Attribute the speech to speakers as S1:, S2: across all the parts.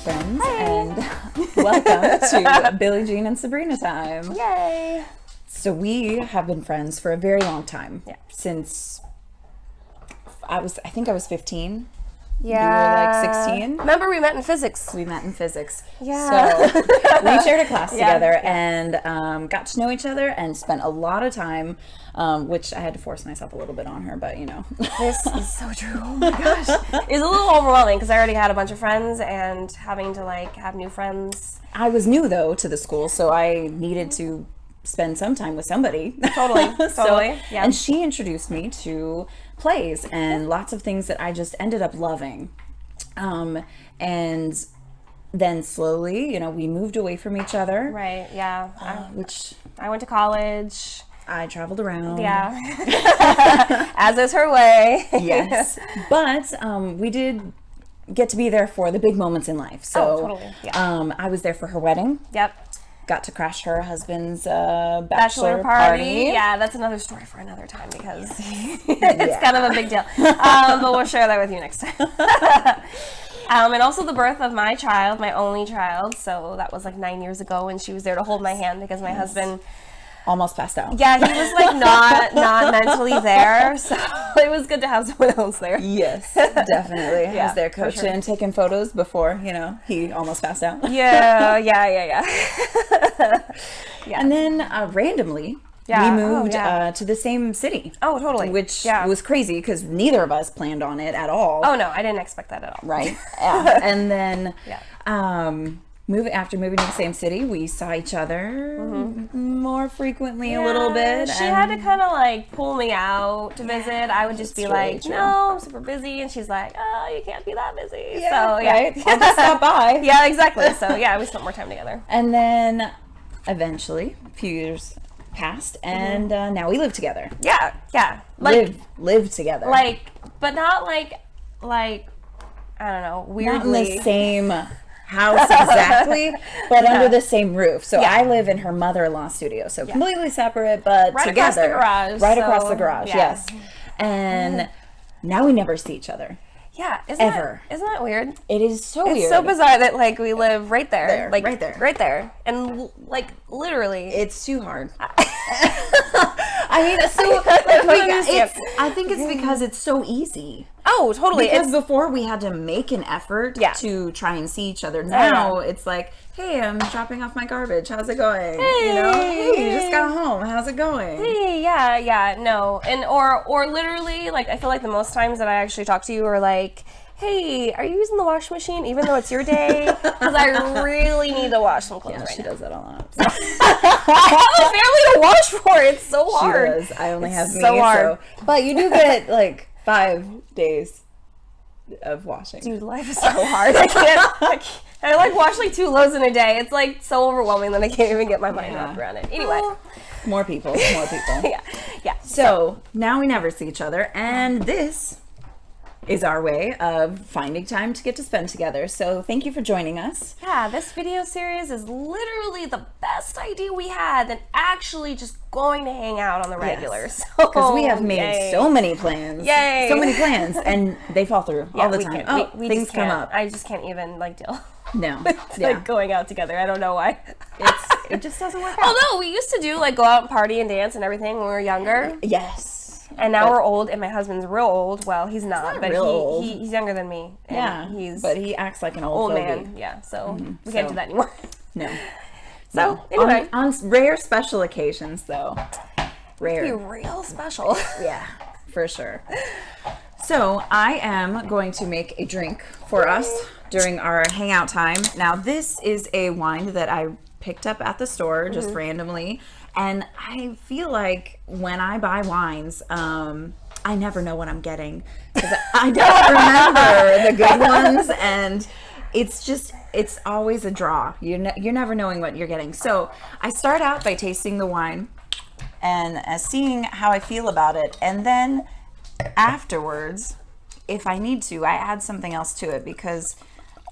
S1: friends,
S2: Hi.
S1: and welcome to Billejean and Sabrina Time.
S2: Yay!
S1: So we have been friends for a very long time.
S2: Yeah.
S1: Since I think I was 15.
S2: Yeah.
S1: You were like 16.
S2: Remember we met in physics.
S1: We met in physics.
S2: Yeah.
S1: So we shared a class
S2: Yeah.
S1: together and got to know each other and spent a lot of time, which I had to force myself a little bit on her, but you know.
S2: This is so true. Oh my gosh. It was a little overwhelming because I already had a bunch of friends and having to like have new friends.
S1: I was new though to the school, so I needed to spend some time with somebody.
S2: Totally. Totally. Yeah.
S1: And she introduced me to plays and lots of things that I just ended up loving. And then slowly, you know, we moved away from each other.
S2: Right. Yeah.
S1: Which
S2: I went to college.
S1: I traveled around.
S2: Yeah. As is her way.
S1: Yes. But we did get to be there for the big moments in life. So
S2: totally. Yeah.
S1: I was there for her wedding.
S2: Yep.
S1: Got to crash her husband's bachelor
S2: party. Yeah, that's another story for another time because it's kind of a big deal. But we'll share that with you next time. And also the birth of my child, my only child. So that was like 9 years ago, and she was there to hold my hand because my husband
S1: almost passed out.
S2: Yeah, he was like not mentally there, so it was good to have someone else there.
S1: Yes, definitely. I
S2: Yeah,
S1: was there
S2: for
S1: coaching
S2: sure.
S1: and taking photos before, you know, he almost passed out.
S2: Yeah.
S1: And then randomly,
S2: Yeah.
S1: we moved
S2: Oh, yeah.
S1: to the same city.
S2: Oh, totally.
S1: Which
S2: Yeah.
S1: was crazy because neither of us planned on it at all.
S2: Oh no, I didn't expect that at all.
S1: Right? Yeah. And then
S2: Yeah.
S1: after moving to the same city, we saw each other more frequently a little bit.
S2: She had to kind of like pull me out to visit. I would just be
S1: really
S2: like,
S1: true.
S2: no, I'm super busy. And she's like, oh, you can't be that busy.
S1: Yeah,
S2: So, yeah.
S1: right? I'll just stop by.
S2: Yeah, exactly. So, yeah, we spent more time together.
S1: And then eventually, a few years passed, and now we live together.
S2: Yeah, yeah. Like,
S1: live together.
S2: but not like, I don't know, weirdly.
S1: Not in the same house exactly, but under the same roof. So
S2: Yeah.
S1: I live in her mother-in-law's studio, so completely separate, but
S2: Right
S1: together.
S2: across the garage,
S1: Right
S2: so,
S1: across the garage,
S2: yeah.
S1: yes. And now we never see each other.
S2: Yeah,
S1: Ever.
S2: Isn't that weird?
S1: It is so weird.
S2: It's so bizarre that like we live right there, like
S1: right there.
S2: right there, and like literally.
S1: It's too hard. I mean, it's so like, I think it's because it's so easy.
S2: Oh, totally.
S1: Because before we had to make an effort to try and see each other. Now it's like, hey, I'm dropping off my garbage. How's it going?
S2: Hey,
S1: you know, hey, you just got home. How's it going?
S2: Hey, yeah, no, and or literally, like I feel like the most times that I actually talk to you are like, hey, are you using the washing machine even though it's your day? Because I really need to wash some clothes
S1: Yeah,
S2: right
S1: she
S2: now.
S1: does that a lot.
S2: I have a family to wash for. It's so hard.
S1: She does. I only have me.
S2: so hard.
S1: So. But you do get like 5 days of washing.
S2: Dude, life is so hard. I like wash like 2 loads in a day. It's like so overwhelming that I can't even get my mind wrapped around it. Anyway.
S1: More people.
S2: Yeah.
S1: So now we never see each other, and this is our way of finding time to get to spend together. So thank you for joining us.
S2: Yeah, this video series is literally the best idea we had than actually just going to hang out on the regular.
S1: Yes.
S2: So,
S1: Because we have made so many plans.
S2: Yay.
S1: So many plans, and they fall through all the
S2: we
S1: time.
S2: can't- we
S1: things
S2: just
S1: come
S2: can't.
S1: up.
S2: I just can't even like deal.
S1: No.
S2: Like going out together. I don't know why.
S1: It just doesn't work out.
S2: Although we used to do like go out and party and dance and everything when we were younger.
S1: Yes.
S2: And now we're old, and my husband's real old. Well, he's not, but
S1: real old.
S2: he's younger than me. And
S1: but he acts like an old fogey.
S2: man. Yeah, so we can't do that anymore.
S1: No.
S2: So anyway,
S1: on rare special occasions, though. Rare.
S2: be real special.
S1: Yeah, for sure. So I am going to make a drink for us during our hangout time. Now this is a wine that I picked up at the store just randomly, and I feel like when I buy wines, I never know what I'm getting because I don't remember the good ones, and it's always a draw. You're never knowing what you're getting. So I start out by tasting the wine and seeing how I feel about it, and then afterwards, if I need to, I add something else to it because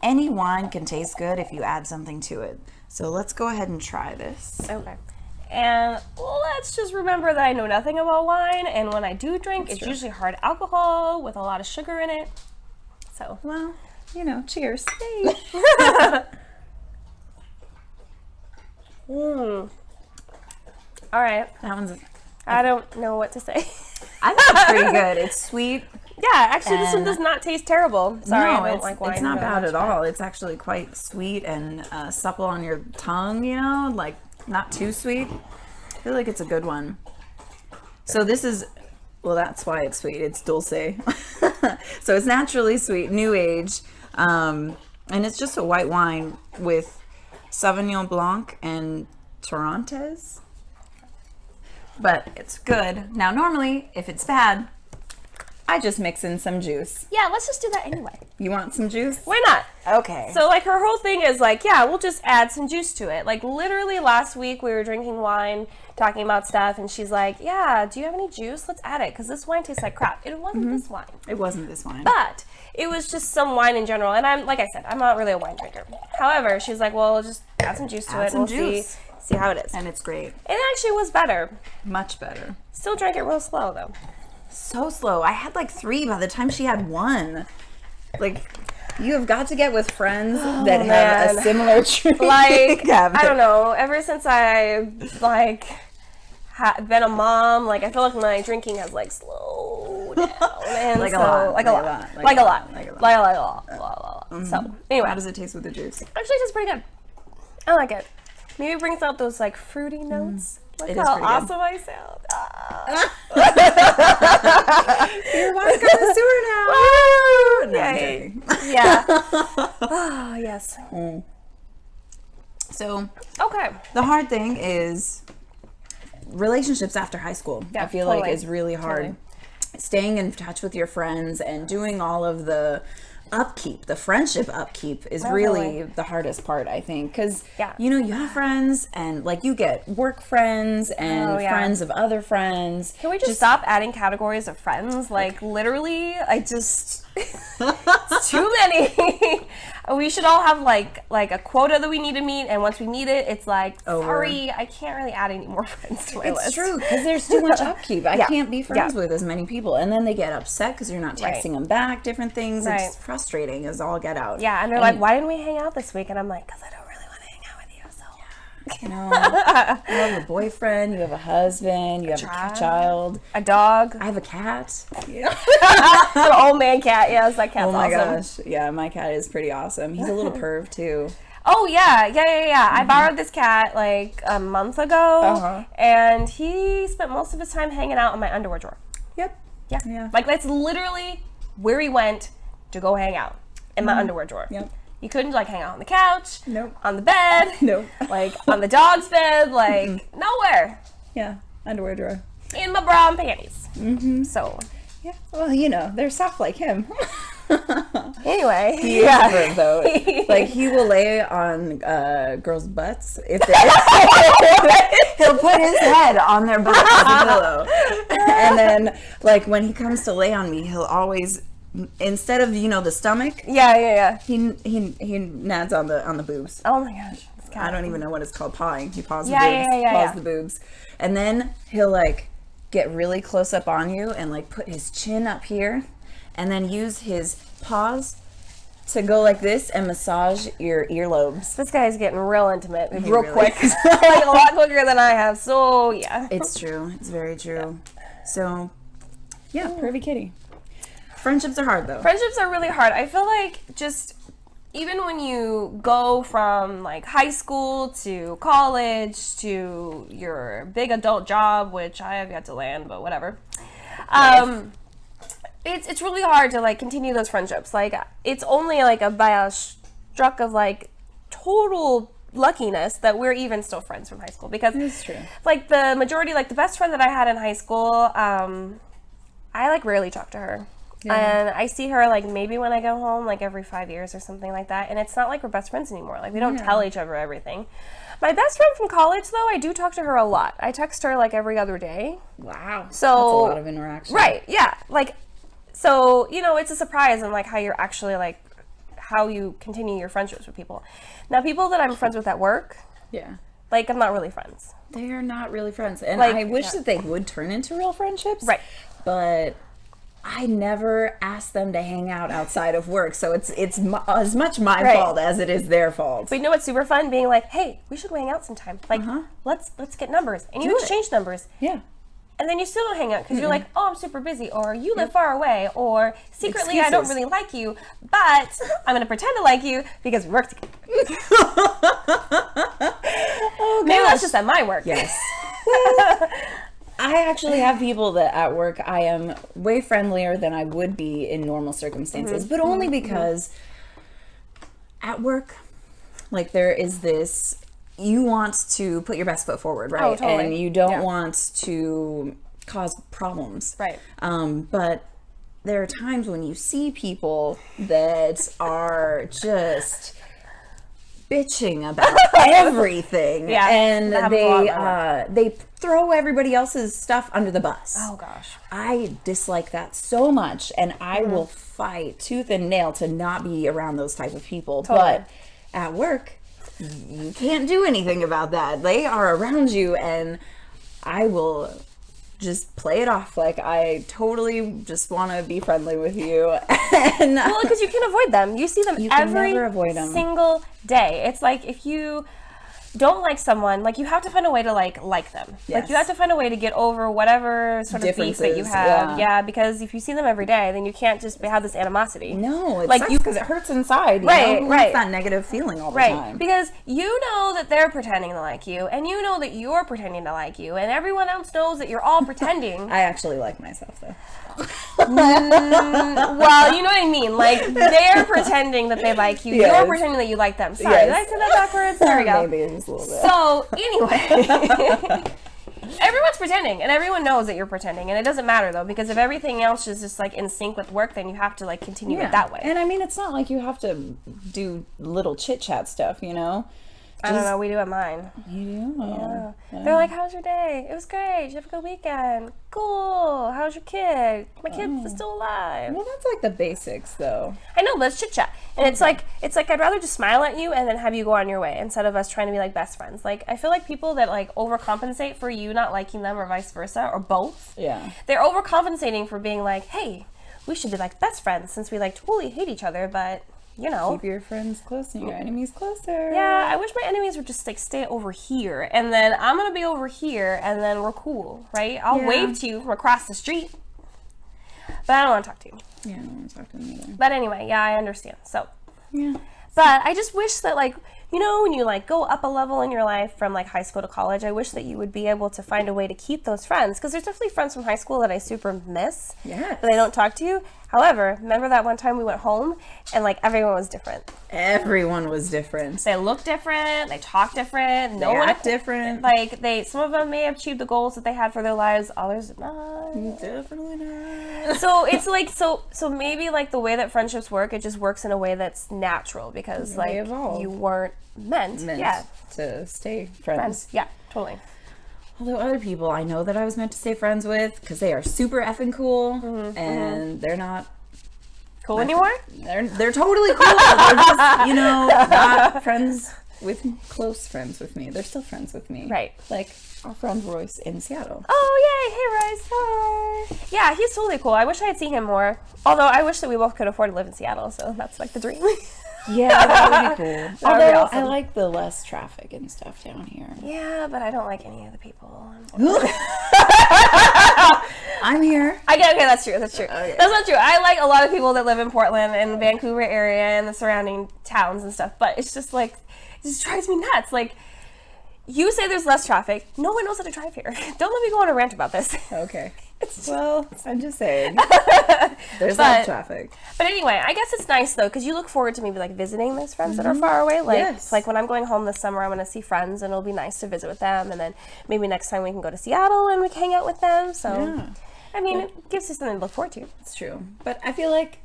S1: any wine can taste good if you add something to it. So let's go ahead and try this.
S2: Okay. And let's just remember that I know nothing about wine, and when I do drink, it's usually hard alcohol with a lot of sugar in it. So,
S1: Well, you know, cheers. Hey.
S2: All right.
S1: That one's.
S2: I don't know what to say.
S1: I think it's pretty good. It's sweet.
S2: Yeah, actually, this one does not taste terrible. Sorry,
S1: No,
S2: I don't like wine.
S1: it's not
S2: very
S1: bad
S2: much,
S1: at all. It's actually quite sweet and supple on your tongue, you know, like not too sweet. I feel like it's a good one. So this is, well, that's why it's sweet. It's dulce. So it's naturally sweet, new age. And it's just a white wine with Sauvignon Blanc and Torrontés. But it's good. Now, normally, if it's bad, I just mix in some juice.
S2: Yeah, let's just do that anyway.
S1: You want some juice?
S2: Why not?
S1: Okay.
S2: So, like, her whole thing is like, yeah, we'll just add some juice to it. Like, literally last week we were drinking wine, talking about stuff, and she's like, yeah, do you have any juice? Let's add it, because this wine tastes like crap. It wasn't this wine.
S1: It wasn't this wine.
S2: But it was just some wine in general. And I'm, like I said, I'm not really a wine drinker. However, she's like, well, just add some juice to it, and we'll see how it is.
S1: And it's great.
S2: It actually was better.
S1: Much better.
S2: Still drank it real slow, though.
S1: So slow. I had like 3 by the time she had 1. Like, you have got to get with friends that have a similar drink.
S2: Like,
S1: habit.
S2: I don't know. Ever since I, like, been a mom, like, I feel like my drinking has, like, slowed down. And
S1: Like a
S2: so,
S1: lot.
S2: Like a lot. So, anyway.
S1: How does it taste with the juice?
S2: Actually, it tastes pretty good. I like it. Maybe it brings out those, like, fruity notes. Look
S1: It is
S2: how
S1: pretty good.
S2: awesome I sound.
S1: You're wine connoisseur now.
S2: Woo!
S1: No, I'm
S2: Yay.
S1: joking.
S2: Yeah. Oh, yes.
S1: So,
S2: Okay.
S1: the hard thing is relationships after high school.
S2: Yeah,
S1: I feel
S2: totally.
S1: like is really hard.
S2: Totally.
S1: Staying in touch with your friends and doing all of the upkeep, the friendship upkeep is really the hardest part, I think, because you know, you have friends and like you get work friends and friends of other friends.
S2: Can we just stop adding categories of friends? Like, literally, I just it's too many. We should all have like a quota that we need to meet, and once we meet it, it's like, sorry, I can't really add any more friends to my list.
S1: It's true, because there's too much upkeep. I can't be friends with as many people, and then they get upset because you're not texting them back, different things. It's frustrating as all get out.
S2: Yeah, and they're like, why didn't we hang out this week? And I'm like, because I don't really want to hang out with you, so.
S1: No, you have a boyfriend, you have a husband, you have a child,
S2: a dog.
S1: I have a cat.
S2: An old man cat. Yes, that cat's awesome.
S1: Oh my gosh, yeah, my cat is pretty awesome. He's a little perv too.
S2: Oh yeah. I borrowed this cat like a month ago, and he spent most of his time hanging out in my underwear drawer.
S1: Yep.
S2: Yeah. Like, that's literally where he went to go hang out, in my underwear drawer.
S1: Yep.
S2: You couldn't like hang out on the couch.
S1: Nope.
S2: On the bed.
S1: Nope.
S2: Like on the dog's bed. Like nowhere.
S1: Yeah, underwear drawer.
S2: In my bra and panties. So.
S1: Yeah. Well, you know, they're soft like him.
S2: Anyway.
S1: He is a perv, though. Like, he will lay on girls' butts if they he'll put his head on their butt as a pillow. And then, like, when he comes to lay on me, he'll always, instead of, you know, the stomach, he nads on the boobs.
S2: Oh my gosh.
S1: I don't even know what it's called. Pawing. He paws the
S2: Yeah,
S1: boobs.
S2: yeah.
S1: Paws the boobs. And then he'll, like, get really close up on you and, like, put his chin up here and then use his paws to go like this and massage your earlobes.
S2: This guy's getting real intimate, real quick. Like, a lot quicker than I have. So, yeah.
S1: It's true. It's very true. So, yeah, pervy kitty. Friendships are hard, though.
S2: Friendships are really hard. I feel like just even when you go from like high school to college to your big adult job, which I have yet to land, but whatever. It's really hard to like continue those friendships. Like, it's only like by a stroke of like total luckiness that we're even still friends from high school, because
S1: it's true.
S2: Like, the majority, like the best friend that I had in high school, I like rarely talk to her. And I see her like maybe when I go home, like every 5 years or something like that. And it's not like we're best friends anymore. Like, we don't tell each other everything. My best friend from college, though, I do talk to her a lot. I text her like every other day.
S1: Wow.
S2: So
S1: that's a lot of interaction.
S2: Right. Yeah. Like, so, you know, it's a surprise in like how you're actually like how you continue your friendships with people. Now, people that I'm friends with at work, like, I'm not really friends.
S1: They are not really friends. And
S2: like,
S1: I wish that they would turn into real friendships.
S2: Right.
S1: But I never ask them to hang out outside of work, so it's as much my
S2: Right.
S1: fault as it is their fault.
S2: But you know what's super fun? Being like, hey, we should go hang out sometime. Like, let's get numbers. And you
S1: Do it.
S2: exchange numbers.
S1: Yeah.
S2: And then you still don't hang out because you're like, oh, I'm super busy, or you live far away, or secretly I don't
S1: Excuses.
S2: really like you, but I'm going to pretend to like you because we work together.
S1: Oh,
S2: Maybe
S1: gosh.
S2: that's just at my work.
S1: Yes. I actually have people that at work I am way friendlier than I would be in normal circumstances, but only because at work, like, there is this, you want to put your best foot forward, right?
S2: Oh, totally.
S1: And you don't
S2: Yeah.
S1: want to cause problems.
S2: Right.
S1: But there are times when you see people that are just bitching about everything,
S2: Yeah,
S1: and
S2: that happens a lot
S1: they throw everybody else's stuff under the bus.
S2: Oh, gosh.
S1: I dislike that so much, and I will fight tooth and nail to not be around those type of people.
S2: Totally.
S1: But at work, you can't do anything about that. They are around you, and I will just play it off like I totally just want to be friendly with you. And
S2: Well, because you can avoid them. You see them
S1: You can
S2: every
S1: never avoid them.
S2: single day. It's like if you don't like someone, like, you have to find a way to like them. Like, you
S1: Yes.
S2: have to find a way to get over whatever sort of beef that you
S1: Differences,
S2: have.
S1: yeah.
S2: Yeah, because if you see them every day, then you can't just have this animosity.
S1: no, it
S2: Like,
S1: sucks
S2: you-
S1: because it hurts inside. You
S2: Right,
S1: know? Who
S2: right.
S1: wants that negative feeling all the
S2: Right,
S1: time?
S2: because you know that they're pretending to like you, and you know that you're pretending to like you, and everyone else knows that you're all pretending.
S1: I actually like myself though.
S2: Well, you know what I mean. Like, they're pretending that they like you.
S1: Yes.
S2: You're pretending that you like them. Sorry,
S1: Yes.
S2: did I say that backwards? There we go.
S1: Maybe just a little bit.
S2: So, anyway, everyone's pretending, and everyone knows that you're pretending, and it doesn't matter, though, because if everything else is just, like, in sync with work, then you have to, like, continue it that way.
S1: And I mean, it's not like you have to do little chit chat stuff, you know?
S2: I don't know, we do at mine.
S1: You do?
S2: Yeah. They're like, how's your day? It was great. Did you have a good weekend? Cool. How's your kid? My kid's still alive.
S1: Well, that's like the basics, though.
S2: I know, but it's chit chat, and it's like I'd rather just smile at you and then have you go on your way instead of us trying to be like best friends. Like, I feel like people that like overcompensate for you not liking them or vice versa or both.
S1: Yeah.
S2: They're overcompensating for being like, hey, we should be like best friends since we like totally hate each other, but you know.
S1: Keep your friends close and your enemies closer.
S2: Yeah, I wish my enemies would just like stay over here, and then I'm gonna be over here, and then we're cool, right? I'll
S1: Yeah.
S2: wave to you from across the street, but I don't want to talk to you.
S1: Yeah, I don't want to talk to them either.
S2: But anyway, yeah, I understand. So.
S1: Yeah.
S2: But I just wish that, like, you know, when you like go up a level in your life from like high school to college, I wish that you would be able to find a way to keep those friends, because there's definitely friends from high school that I super miss.
S1: Yes.
S2: But I don't talk to you. However, remember that one time we went home and like everyone was different.
S1: Everyone was different.
S2: They look different. They talk different. No
S1: They
S2: one
S1: act different.
S2: Like some of them may have achieved the goals that they had for their lives. Others did not.
S1: Definitely not.
S2: So it's like so maybe like the way that friendships work, it just works in a way that's natural because
S1: They
S2: like
S1: evolve.
S2: you weren't meant
S1: Meant to stay friends.
S2: Yeah, totally.
S1: Although other people I know that I was meant to stay friends with because they are super effing cool and they're not
S2: Cool anymore?
S1: they're totally cool. They're just, you know, not friends with close friends with me. They're still friends with me.
S2: Right.
S1: Like our friend Royce in Seattle.
S2: Oh, yay. Hey, Rice. Hi. Yeah, he's totally cool. I wish I had seen him more. Although I wish that we both could afford to live in Seattle, so that's like the dream.
S1: Yeah, that would be cool.
S2: That would be
S1: Although
S2: awesome.
S1: I like the less traffic and stuff down here.
S2: Yeah, but I don't like any of the people.
S1: I'm here.
S2: Okay, that's true. That's true.
S1: Okay.
S2: That's not true. I like a lot of people that live in Portland and the Vancouver area and the surrounding towns and stuff, but it's just like, it just drives me nuts. Like, you say there's less traffic. No one knows how to drive here. Don't let me go on a rant about this.
S1: Okay. Well, I'm just saying. There's
S2: But-
S1: less traffic.
S2: But anyway, I guess it's nice though, because you look forward to maybe like visiting those friends that are far away. Like,
S1: Yes.
S2: like when I'm going home this summer, I'm going to see friends, and it'll be nice to visit with them. And then maybe next time we can go to Seattle and we can hang out with them. So,
S1: Yeah.
S2: I mean, it gives you something to look forward to.
S1: It's true. But I feel like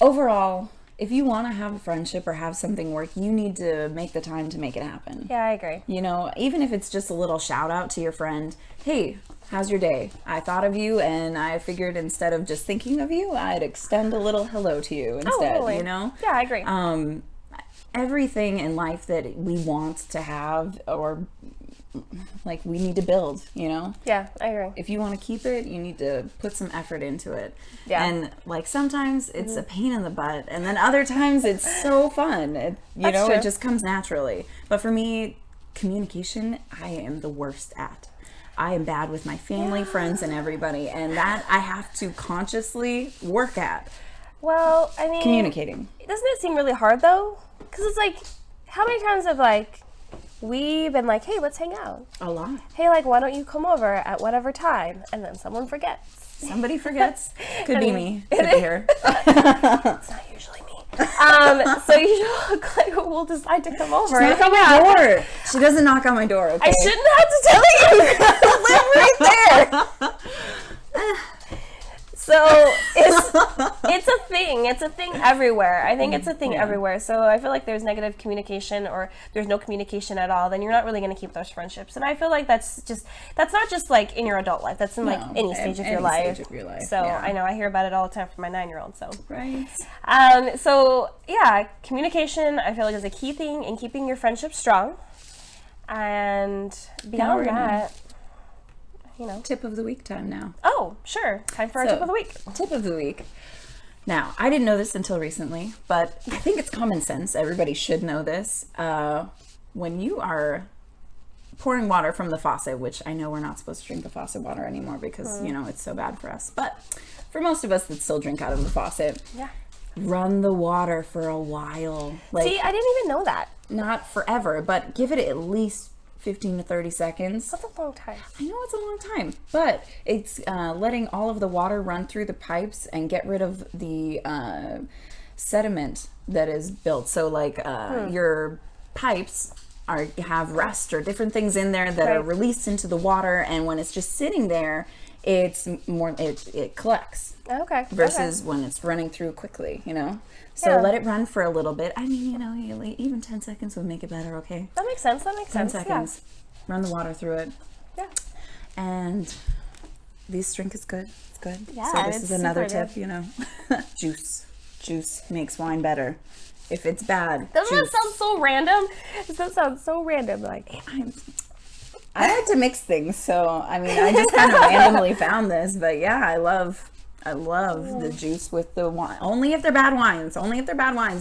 S1: overall, if you want to have a friendship or have something work, you need to make the time to make it happen.
S2: Yeah, I agree.
S1: You know, even if it's just a little shout out to your friend, hey, how's your day? I thought of you and I figured instead of just thinking of you, I'd extend a little hello to you instead,
S2: totally.
S1: you know?
S2: Yeah, I agree.
S1: Everything in life that we want to have or like we need to build, you know?
S2: Yeah, I agree.
S1: If you want to keep it, you need to put some effort into it.
S2: Yeah.
S1: And like sometimes it's a pain in the butt, and then other times it's so fun. You know,
S2: true.
S1: it just comes naturally. But for me, communication, I am the worst at. I am bad with my family, friends, and everybody, and that I have to consciously work at.
S2: Well, I mean,
S1: Communicating.
S2: Doesn't it seem really hard though? Because it's like, how many times have like we been like, hey, let's hang out.
S1: A lot.
S2: Hey, like, why don't you come over at whatever time? And then someone forgets.
S1: Somebody forgets. Could be me. Could be her.
S2: It's not usually me. So usually like, we'll decide to come over.
S1: Knock on my door. She doesn't knock on my door. Okay.
S2: I shouldn't have to tell you. I live right there. So it's a thing. It's a thing everywhere. I think it's a thing everywhere. So I feel like there's negative communication or there's no communication at all, then you're not really going to keep those friendships. And I feel like that's not just like in your adult life. That's in like any stage of your life. So I know I hear about it all the time from my 9-year-old. So
S1: right.
S2: So yeah, communication I feel like is a key thing in keeping your friendship strong. And beyond that, you know.
S1: Tip of the week time now.
S2: Oh, sure. Time for our tip of the week.
S1: Tip of the week. Now, I didn't know this until recently, but I think it's common sense. Everybody should know this. When you are pouring water from the faucet, which I know we're not supposed to drink the faucet water anymore because, you know, it's so bad for us. But for most of us that still drink out of the faucet, run the water for a while. Like,
S2: see, I didn't even know that.
S1: Not forever, but give it at least 15 to 30 seconds.
S2: That's a long time.
S1: I know it's a long time, but it's letting all of the water run through the pipes and get rid of the sediment that is built. So like your pipes have rust or different things in there that are released into the water, and when it's just sitting there, it's more it collects.
S2: Okay.
S1: Versus when it's running through quickly, you know? So let it run for a little bit. I mean, you know, even 10 seconds would make it better, okay?
S2: That makes sense.
S1: 10 seconds. Yeah. Run the water through it.
S2: Yeah.
S1: And this drink is good. It's good.
S2: Yeah,
S1: so this is another tip, you know. Juice. Juice makes wine better. If it's bad,
S2: Doesn't that sound so random? That sounds so random. Like,
S1: I like to mix things, so I mean, I just kind of randomly found this, but yeah, I love the juice with the wine. Only if they're bad wines.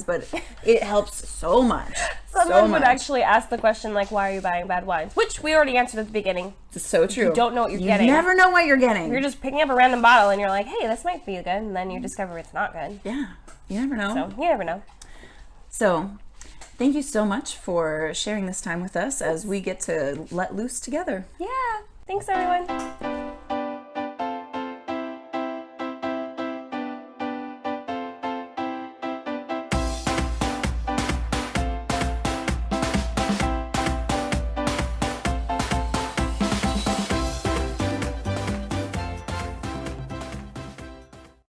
S1: But it helps so much.
S2: Someone would actually ask the question, like, why are you buying bad wines? Which we already answered at the beginning.
S1: It's so true.
S2: You don't know what you're getting.
S1: You never know what you're getting.
S2: You're just picking up a random bottle and you're like, hey, this might be good. And then you discover it's not good.
S1: Yeah. You never know.
S2: So, you never know.
S1: So, thank you so much for sharing this time with us as we get to let loose together.
S2: Yeah. Thanks, everyone.